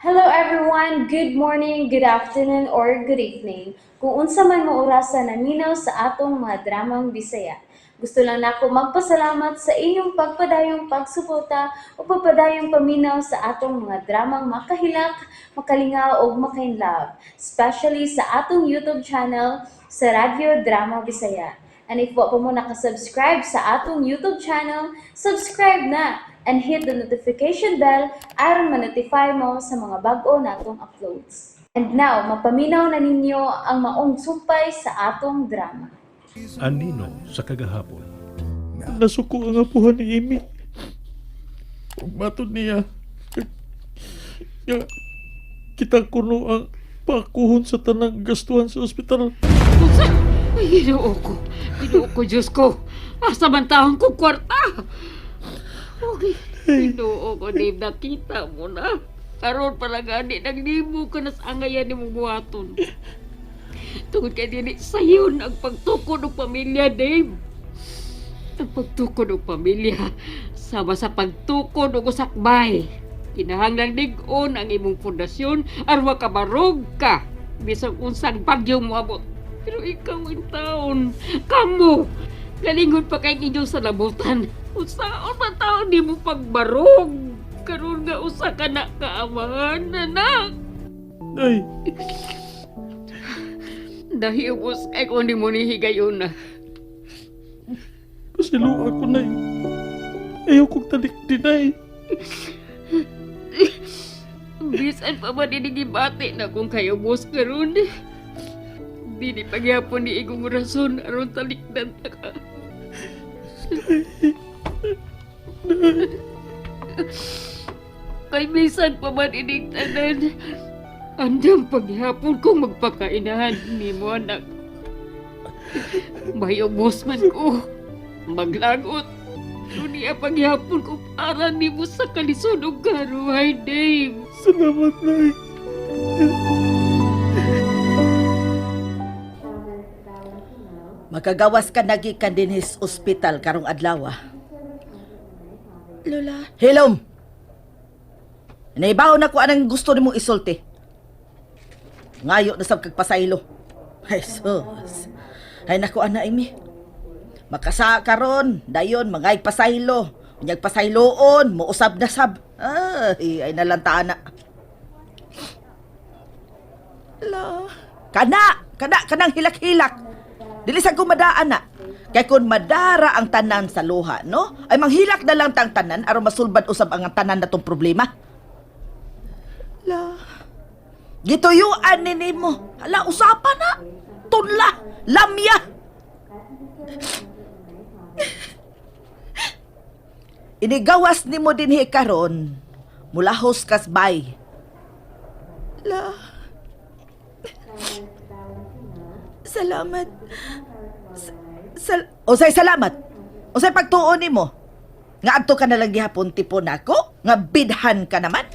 Hello everyone, good morning, good afternoon, or good evening. Kung unsa man mo orasan naminaw sa atong mga dramang Bisaya. Gusto lang nako magpasalamat sa inyong pagpadayong pagsuporta o pagpadayong paminaw sa atong mga dramang makahilak, makalingaw o makainlove, especially sa atong YouTube channel sa Radyo Drama Bisaya. And if wa pa mo nakasubscribe sa atong YouTube channel, subscribe na and hit the notification bell aron ma-notify mo sa mga bag-o natong uploads. And now, mapaminaw na ninyo ang maong sumpay sa atong drama. Anino sa kagahapon. Nasuko ang apuhan ni Amy. Ug matod niya. Kita kuno ang pakuhon sa tanang gastuhan sa ospital. Unsa? Ay, ginoo ko. Ginoo ko, Diyos ko. Asa man taong ko kwarta. Okay. Ginoo ko, Dave, nakita mo na. Karon pala gani, naglimo ka na sa angayan ni mong buhaton. Tungod kay dili sayon ang pagtukod ng pamilya, Dave. Ang pagtukod ng pamilya, sama sa pagtukod ng usakbay. Kinahanglang dig-on ang imong pundasyon aron makabarog ka. Bisag unsang bagyo mo abot. Pero ikaw in taon, kamo, galingon pa kay ninyo sa labutan. Usaon man taon di mo pagbarog. Karon nga usa ka na kaamahan, anak. Ay, Dahiubos ay kung di mo ni higayon na. pasiluwa ko na Ayaw kong talikdinay. Bisan pa ba dinigibati na kung kayo boss karon? Di pagyapon ni igong rason aron talikdan ta ka. Kay bisan pa man inig-tanan, andang paghihapon kong magpakainahan ni mo, anak. May ubos man ko, maglagot. Dunia paghihapon ko para ni mo sa kalisod o karuhay, Dave. Salamat, Nay. Magagawas ka nagikan din his ospital karong adlaw. Lola, Hilom! Naibaw na ko anang gusto ni mong isulti. Ngayo na sab kagpasaylo. Jesus. Ay naku ana imi. Makasa karon, dayon mangay pasaylo. Unyag pasayloon, muusab na sab. Ay nalantaan na. la, Kanang hilak-hilak. Dili sa kumadaan na. Kay kun madara ang tanan sa luha, no? Ay manghilak na lang tang tanan aron masulbad usab ang tanan natong problema. la, Gituyuan ni nimo. Hala, usapan na. Tunla, lamya. Inigawas nimo dinhi karon. Mulahos kasbay. la. Salamat. Usay salamat. Usay pagtuon nimo. Nga adto ka na lang gihapon tipon nako, nga bidhan ka naman.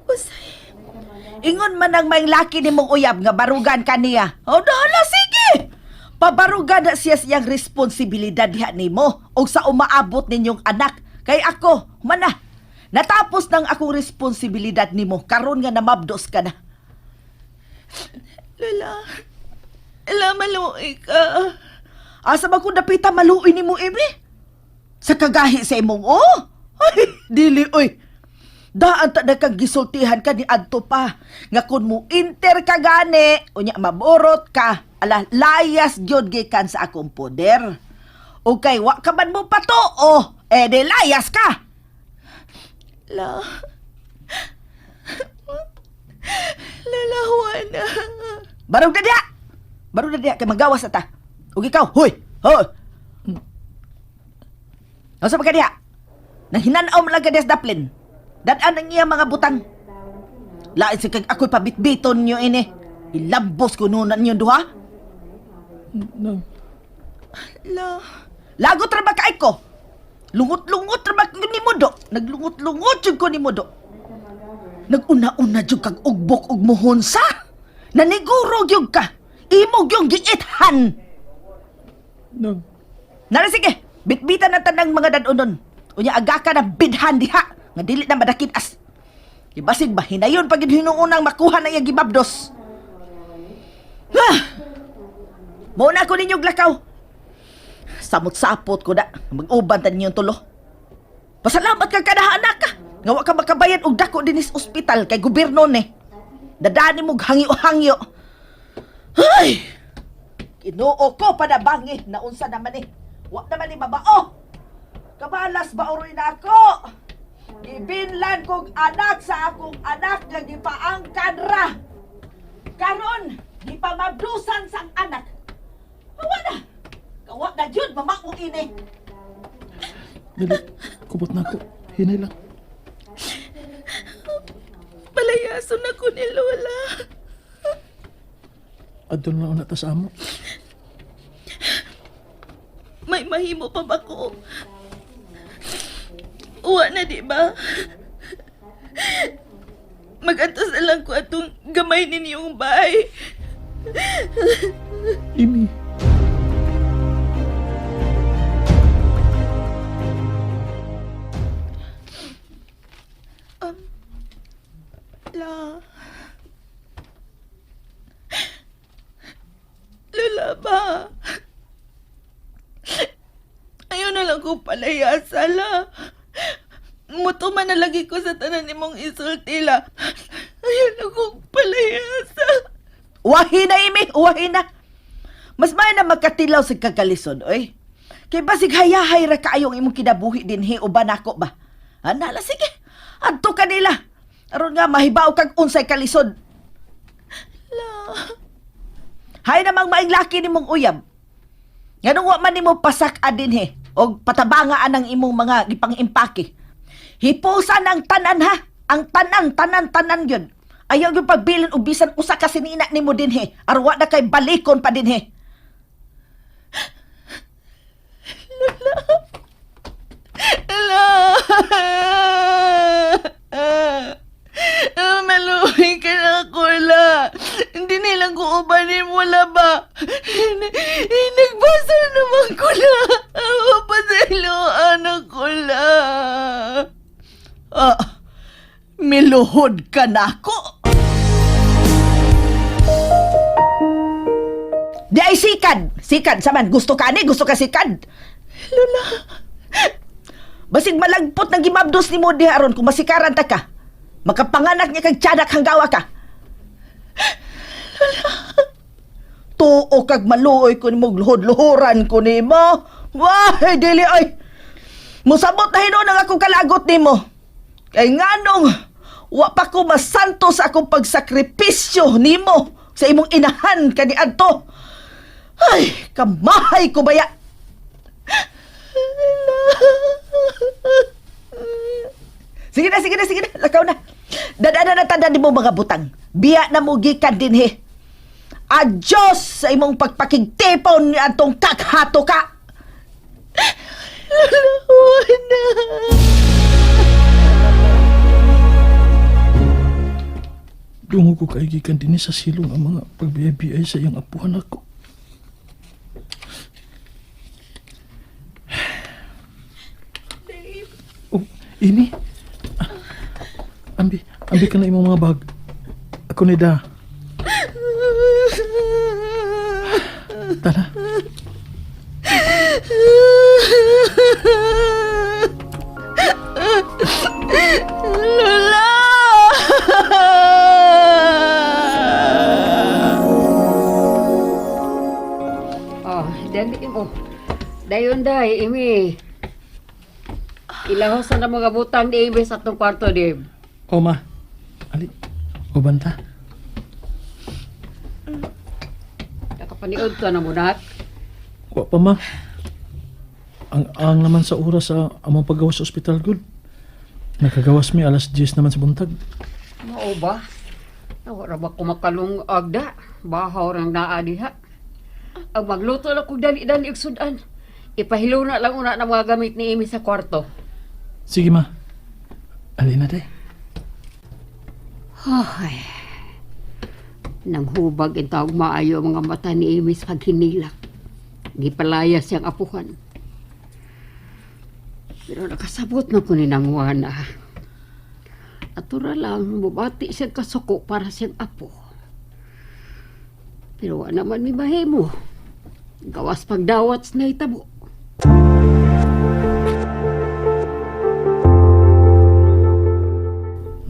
Usay. Ingon man ang may laki nimong uyab nga barugan ka niya. O dala, sige! Pabarugan na siya siyang responsibilidad diha nimo o sa umaabot ninyong anak. Kay ako, mana, natapos ng akong responsibilidad nimo, karon nga namabdos ka na. Lola, maluoy ka. Asa ba kung napita maluoy nimo, Emi? Sa kagahi sa imong, oh? Ay, dili, oy. Daan ta na kang gisultihan ka ni adto pa. Nga kun mo inter ka gani, unya maborot ka, ala layas gyud gikan sa akong poder. O kay wa ka man mo patuo, de layas ka. La. Lola, Juana. Barog na diha. Barog na diha kay magawas na ta. Ug ikaw, hoy. Hoy. Asa pa ka diha? Nang hinanaw mo lang ka des daplin. Dadaan ang iya mga butang. Lain sa kag ako'y pabitbiton nyo ini. Ilambos ko nunan nyo duha. Nang, La. Lagot ra ba kaay ko? Lungot-lungot ra ba ko ni Mudo? Naglungot-lungot jud ko ni Mudo. Naguna-una jud kag ugbok ug muhonsa. Naniguro gyud ka. Imo gyud giithan. nang, Nara sige, bitbitan na tanang mga dadonon. Unya aga ka na bidhan diha. nga dili na madakitas. Ibasig ba hinayon pag hinuunang makuha na iyang gibabdos. Muna ko ninyong lakaw. Samot-sapot ko na. Mag-uban ta ninyong tulo. Pasalamat kang kanaha anak ka. Nga wa ka makabayad og dako dinis ospital kay gobyerno ni. Dadani mo hangyo-hangyo. Ay! Kinuo ko panabangi na unsa naman eh. Wa naman ni babao. Kabalas ba uroy na ako? Ibinlan kong anak sa akong anak nga gipaangkan ra. Karon, gipamabdusan sang anak. Hawa na. Kawa na jud mamako ini. Dali, kubot na ako. Hinay lang. Palayason ako ni Lola. Adol na una ta sa amo. May mahimo pa ba ko? Uwa na, di ba? Mag-antos na lang ko atong gamay ninyong bahay. Imi. La. Lola ba? Ayaw na lang ko palayasa la. Muto man na lagi ko sa tanan ni mong isulti la. Ayaw na kong palayasa. Uwahin na, Imi! Uwahin na! Mas may na magkatilaw sa kagalisod, oy. Kay basig hayahay ra kaayong imong kinabuhi din he, uban ako ba? Anala, sige. Adto ka nila. Aron nga, mahibaw kag unsay kalisod. La. Hay namang maing laki ni mong uyab. Nga wa man nimo pasak adin he, o patabangaan ang imong mga gipang-impake. Hipusan ang tanan ha. Ang tanan yun. Ayaw yung pagbilin o bisan usa ka sinina nimo din he. Arwa na kay balikon pa din he. La. Maluhi ka na ko la. Hindi nilang kuubanin mo la ba? Nagbasa naman ko la. Ako pa sa iluan ako la. Miluhod ka na ko. Di ay sikad. Sikad saman. Gusto ka ni? Gusto ka sikad? Lola. Basig malagpot ng gimabdos ni mo di aron kung masikaran ta ka. Makapanganak niya kag tiyanak hanggawa ka. Tuo kag maluoy ko ni mo luhod-luhuran ko ni mo. Wah, dili ay. Musabot na hinon ang akong kalagot ni mo. Kay nganong, wa pa ko masanto sa akong pagsakripisyo ni mo sa imong inahan kani adto. Ay, kamahay ko baya. Sige na. Lakaw na. Dadana na tanda ni mo mga butang. Biya na mo gikan din he. Adios sa imong pagpakigtipon ni atong kakhato ka. Lola. Dungo ko kaigikan din sa silong ang mga pagbiyay-biyay sa iyang apuhan ako. Oh, Imi. Ambi ka na imong mga bag. Ako ni da. Tara. Lola! Oh, dali mo. Dayon day, Imi. Ilahos na mga butang ni Imi sa itong kwarto, Dib. O ma. Ali. O banta. Nakapaniod ka na mo na. Wa pa ma. Ang naman sa oras sa among paggawas sa ospital good. Nakagawas mi alas 10 naman sa buntag. Mao ba? Nawara ba kumakalong agda? Bahaw rang naa diha. Ang magluto na kong dali-dali igsudan. Ipahilo na lang una ng mga gamit ni Imi sa kwarto. Sige ma. Ali na day. Ay. Nang hubag ang tawag maayo ang mga mata ni Amy sa kaghinilak. Gipalayas siyang apuhan. Pero nakasabot na ko ni Nangwana. Atura lang, bubati siya kasuko para siyang apo. Pero wa naman may mahimo. Gawas pagdawats na itabo.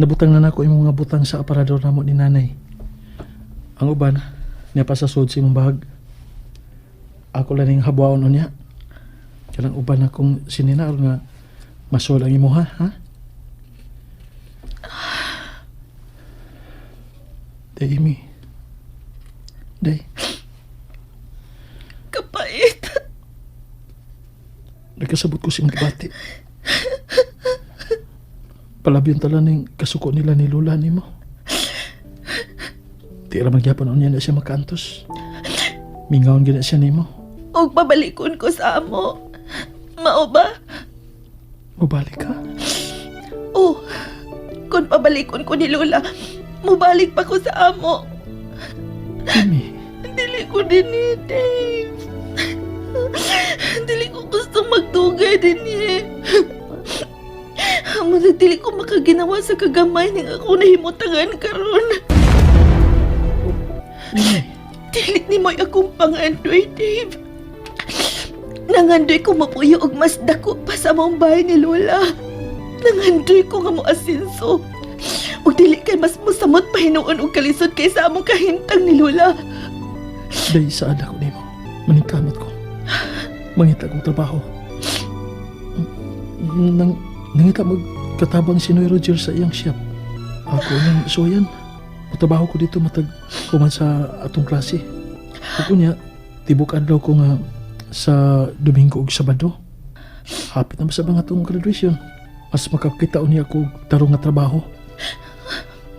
Nabutang na nako imong mga butang sa aparador namo ni nanay. Ang uban, niya pa sa sud sa imong bahag. Ako lang ning habwaon unya. Kanang uban akong sininaal nga masol ang imo ha? Day, Amy. Day, Kapait. nagkasabot ko siyang gibati. Palabyon tala ning kasuko nila ni Lula nimo. Di ra magyapon unya na siya makantos. Mingawon gina siya nimo. Og pabalikon ko sa amo. Mao ba? Mubalik ka. Oh, kung pabalikon ko ni Lola, mubalik pa ko sa amo. Amy, Dili ko din ni Dave. Dili ko gusto magdugay din ni. Amo na dili ko makaginawa sa kagamay ning ako nahimutangan karon. Amy, Dili ni mo'y akong pangandoy, Dave. Nangandoy ko mapuyo og mas dako pa sa mong bahay ni Lola. Nangandoy ko nga mo asinso. Ug dili kay mas musamot pa hinuon og kalisod kaysa among kahintang ni Lola. day saan ako nimo. Maningkamot ko. Mangita kong trabaho. Nangita magkatabang si Noy Roger sa iyang shop. Ako nang soyan. Trabaho ko dito matag kuman sa atong klase. Ako niya, tibok adlaw ko nga sa Domingo ug Sabado. Hapit na sa mga atong graduation. Mas makakita niya ako tarong nga trabaho.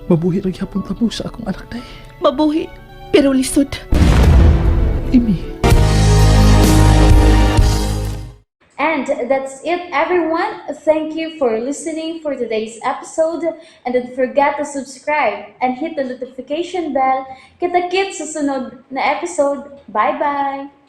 Mabuhi ra gyapon tamo sa akong anak day. Mabuhi, pero lisod. Amy. And that's it, everyone. Thank you for listening for today's episode. And don't forget to subscribe and hit the notification bell. Kita-kits sa sunod na episode. Bye-bye!